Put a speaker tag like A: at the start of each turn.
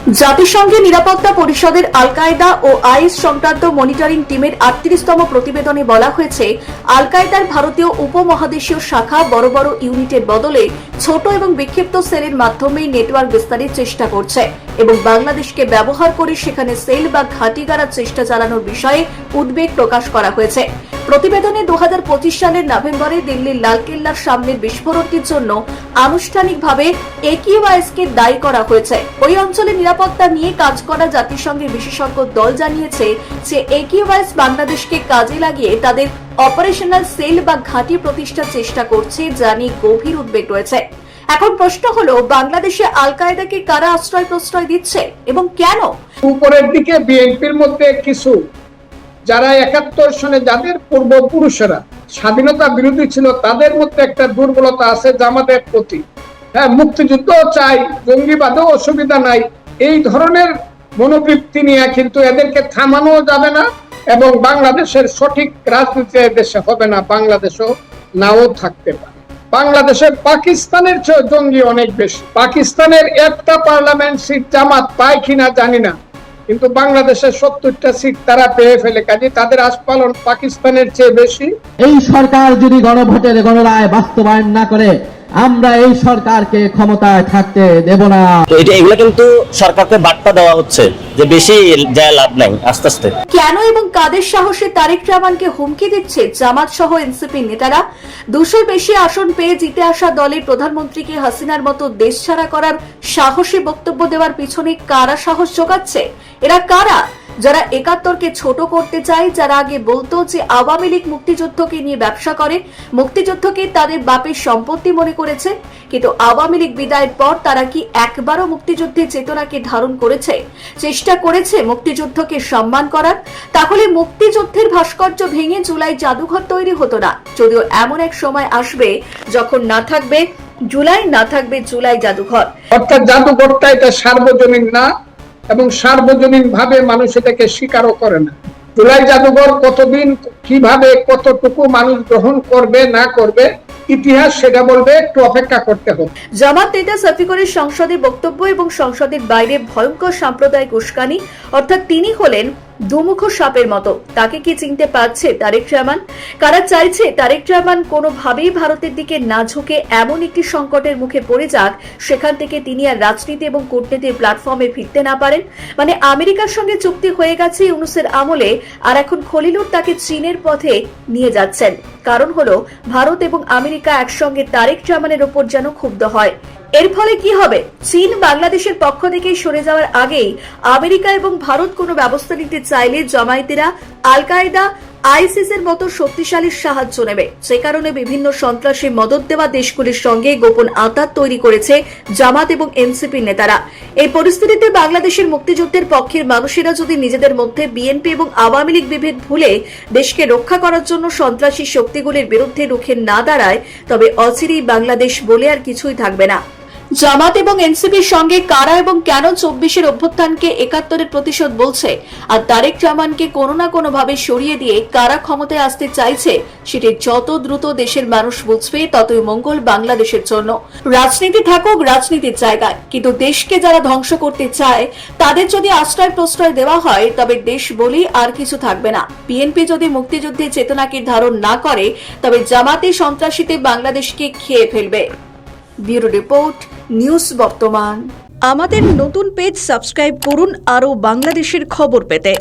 A: জাতিসংঘের নিরাপত্তা পরিষদের আল কায়দা ও আইএস সংক্রান্ত মনিটরিং টিমের ৩৮তম প্রতিবেদনে বলা হয়েছে, আল কায়দার ভারতীয় উপমহাদেশীয় শাখা বড় বড় ইউনিটের বদলে ছোট এবং বিক্ষিপ্ত সেলের মাধ্যমে নেটওয়ার্ক বিস্তারের চেষ্টা করছে এবং বাংলাদেশকে ব্যবহার করে সেখানে সেল বা ঘাঁটি গাড়ার চেষ্টা চালানোর বিষয়ে উদ্বেগ প্রকাশ করা হয়েছে। প্রতিবেদনে ২০২৫ সালের নভেম্বরে দিল্লির লালকেল্লার সামনের বিস্ফোরণটির জন্য আনুষ্ঠানিকভাবে একিউআইএসকে দায়ী করা হয়েছে। ওই অঞ্চলে নিরাপত্তা নিয়ে কাজ করা জাতিসংঘের বিশেষজ্ঞ দল জানিয়েছে যে একিউআইএস বাংলাদেশকে কাজে লাগিয়ে তাদের অপারেশনাল সেল বা ঘাঁটি প্রতিষ্ঠার চেষ্টা করছে, যা নিয়ে গভীর উদ্বেগ রয়েছে। এখন প্রশ্ন হলো, বাংলাদেশে আল কায়দাকে কারা আশ্রয় প্রশ্রয় দিচ্ছে এবং কেন?
B: উপরের দিকে বিএনপির মধ্যে কিছু যারা ৭১ সনে যাদের পূর্বপুরুষেরা স্বাধীনতা বিরোধী ছিল, তাদের মধ্যে একটা দুর্বলতা আছে জামাতের প্রতি। হ্যাঁ, মুক্তিযুদ্ধ চাই, জঙ্গিবাদও অসুবিধা নাই, এই ধরনের মনোবৃত্তি নিয়ে কিন্তু এদেরকে থামানো যাবে না এবং বাংলাদেশের সঠিক রাজনীতি দেশে হবে না, বাংলাদেশও নাও থাকতে পারে। বাংলাদেশে পাকিস্তানের চেয়ে জঙ্গি অনেক বেশি। পাকিস্তানের একটা পার্লামেন্ট সিট জামাত পায় কিনা জানি না, কিন্তু বাংলাদেশের ৭০টা সিট তারা পেয়ে ফেলে, কাজে তাদের আস্ফালন পাকিস্তানের চেয়ে বেশি।
C: এই সরকার যদি গণভোটের গণরায় বাস্তবায়ন না করে, আমরা এই সরকারকে ক্ষমতায় থাকতে দেব না।
D: এগুলো কিন্তু সরকারকে বার্তা দেওয়া হচ্ছে যে বেশি যায় লাভ নাই। আস্তে আস্তে
A: কেন এবং কাদের সাহসে তারেক রহমানকে হুমকি দিচ্ছে জামাত সহ এনসিপি নেতারা? ২০০ বেশি আসন পেয়ে জিতে আসা দলের প্রধানমন্ত্রীকে হাসিনার মতো দেশ ছাড়া করার সাহসী বক্তব্য দেওয়ার পিছনে কারা সাহস যোগাচ্ছে? এরা কারা? যারা ৭১কে ছোট করতে চায়, যারা আগে বলতো যে আওয়ামী লীগ মুক্তিযুদ্ধকে নিয়ে ব্যবসা করে, মুক্তিযুদ্ধকে তাদের বাপের সম্পত্তি মনে করেছে। কিন্তু আওয়ামী লীগ বিদায়ের পর তারা কি একবারও মুক্তিযুদ্ধের চেতনাকে ধারণ করেছে, চেষ্টা করেছে মুক্তিযুদ্ধকে সম্মান করার? তাহলে মুক্তিযুদ্ধের ভাস্কর্য ভেঙে জুলাই জাদুঘর তৈরি হতো না। যদিও এমন এক সময় আসবে যখন না থাকবে জুলাই, না থাকবে জুলাই জাদুঘর।
B: অর্থাৎ জাদুঘরটা এটা সার্বজনীন না এবং সার্বজনীন ভাবে মানুষ এটাকে স্বীকারও করে না। জুলাই জাদুঘর কতদিন, কিভাবে, কতটুকু মানুষ গ্রহণ করবে না করবে, ইতিহাস সেটা বলবে, একটু অপেক্ষা করতে হবে।
A: জামাত নেতা শফিকুরের সংসদে বক্তব্য এবং সংসদের বাইরে ভয়ঙ্কর সাম্প্রদায়িক উস্কানি, অর্থাৎ তিনি হলেন দুমুখ সাপের মতো। তাকে কি চিনতে পারছে তারেক রহমান? কারা চাইছে তারেক রহমান কোনোভাবেই ভারতের দিকে না ঝুঁকে এমন একটি সংকটের মুখে পড়ে যাক, সেখান থেকে তিনি আর রাজনীতি এবং কূটনীতির প্ল্যাটফর্মে ফিরতে না পারেন? মানে আমেরিকার সঙ্গে চুক্তি হয়ে গেছে ইউনূসের আমলে, আর এখন খলিলুর তাকে চীনের পথে নিয়ে যাচ্ছেন। কারণ হলো, ভারত এবং আমেরিকা একসঙ্গে তারেক রহমানের ওপর যেন ক্ষুব্ধ হয়। এর ফলে কি হবে? চীন বাংলাদেশের পক্ষ থেকে সরে যাওয়ার আগেই আমেরিকা এবং ভারত কোনো ব্যবস্থা নিতে চাইলে জামায়াতেরা আল কায়দা, আইসিস এর মতো শক্তিশালী সাহায্য নেবে। সে কারণে বিভিন্ন সন্ত্রাসী মদত দেওয়া দেশগুলির সঙ্গে গোপন আঁতাত তৈরি করেছে জামাত এবং এনসিপি নেতারা। এই পরিস্থিতিতে বাংলাদেশের মুক্তিযুদ্ধের পক্ষের মানুষেরা যদি নিজেদের মধ্যে বিএনপি এবং আওয়ামী লীগ বিভেদ ভুলে দেশকে রক্ষা করার জন্য সন্ত্রাসী শক্তিগুলির বিরুদ্ধে রুখে না দাঁড়ায়, তবে অচিরেই বাংলাদেশ বলে আর কিছুই থাকবে না। জামাত এবং এনসিপির সঙ্গে কারা এবং কেন ২৪-এর অভ্যুত্থানকে ৭১-এর প্রতিশোধ বলছে, আর তারেক রহমানকে কোনো না কোনো ভাবে সরিয়ে দিয়ে কারা ক্ষমতায় আসতে চাইছে, সেটি যত দ্রুত দেশের মানুষ বুঝবে, ততই মঙ্গল বাংলাদেশের জন্য। রাজনীতি থাকুক রাজনীতির জায়গায়, কিন্তু দেশকে যারা ধ্বংস করতে চায় তাদের যদি আশ্রয় প্রশ্রয় দেওয়া হয়, তবে দেশ বলেই আর কিছু থাকবে না। বিএনপি যদি মুক্তিযুদ্ধের চেতনাকে ধারণ না করে, তবে জামাতে সন্ত্রাসীতে বাংলাদেশকে খেয়ে ফেলবে। ব্যুরো রিপোর্ট, নিউজ বর্তমান। আমাদের নতুন পেজ সাবস্ক্রাইব করুন আরও বাংলাদেশের খবর পেতে।